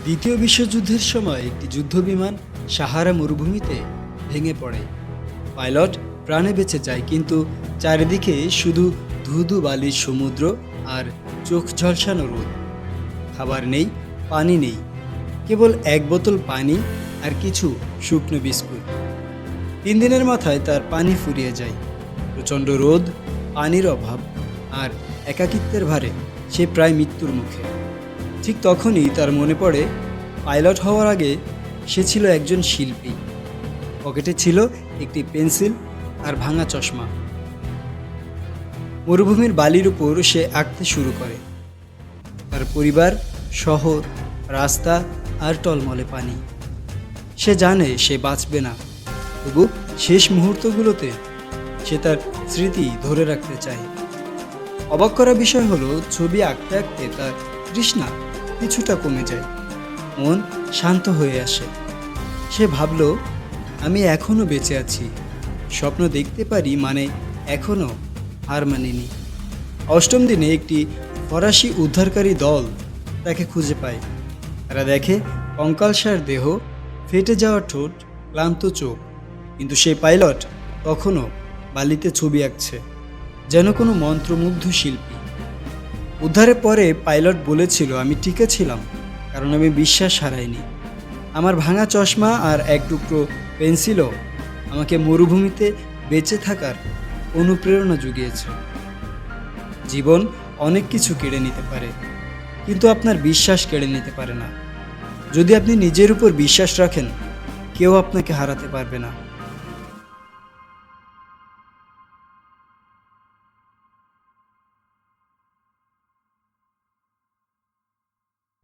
দ্বিতীয় বিশ্বযুদ্ধের সময় একটি যুদ্ধবিমান সাহারা মরুভূমিতে ভেঙে পড়ে। পাইলট প্রাণে বেঁচে যায়, কিন্তু চারিদিকে শুধু ধুধু বালির সমুদ্র আর চোখ ঝলসানো রোদ। খাবার নেই, পানি নেই, কেবল এক বোতল পানি আর কিছু শুকনো বিস্কুট। 3 দিনের মাথায় তার পানি ফুরিয়ে যায়। প্রচণ্ড রোদ, পানির অভাব আর একাকিত্বের ভারে সে প্রায় মৃত্যুর মুখে। ঠিক তখনই তার মনে পড়ে, পাইলট হওয়ার আগে সে ছিল একজন শিল্পী। পকেটে ছিল একটি পেন্সিল আর ভাঙা চশমা। মরুভূমির বালির উপর সে আঁকতে শুরু করে। তার পরিবার, শহর, রাস্তা আর টলমলে পানি। সে জানে সে বাঁচবে না, তবু শেষ মুহূর্তগুলোতে সে তার স্মৃতি ধরে রাখতে চায়। অবাক করা বিষয় হলো, ছবি আঁকতে আঁকতে তার তৃষ্ণা কিছুটা কমে যায়, মন শান্ত হয়ে আসে। সে ভাবল, আমি এখনো বেঁচে আছি, স্বপ্ন দেখতে পারি, মানে এখনো হার মানিনি। 8ম দিনে একটি ফরাসি উদ্ধারকারী দল তাকে খুঁজে পায়। তারা দেখে কঙ্কালসার দেহ, ফেটে যাওয়া ঠোঁট, ক্লান্ত চোখ, কিন্তু সেই পাইলট তখনও বালিতে ছবি আঁকছে, যেন কোনো মন্ত্রমুগ্ধ শিল্পী। উদ্ধারের পরে পাইলট বলেছিল, আমি টিকে ছিলাম কারণ আমি বিশ্বাস হারাইনি। আমার ভাঙা চশমা আর এক টুকরো পেন্সিলও আমাকে মরুভূমিতে বেঁচে থাকার অনুপ্রেরণা জুগিয়েছে। জীবন অনেক কিছু কেড়ে নিতে পারে, কিন্তু আপনার বিশ্বাস কেড়ে নিতে পারে না। যদি আপনি নিজের উপর বিশ্বাস রাখেন, কেউ আপনাকে হারাতে পারবে না।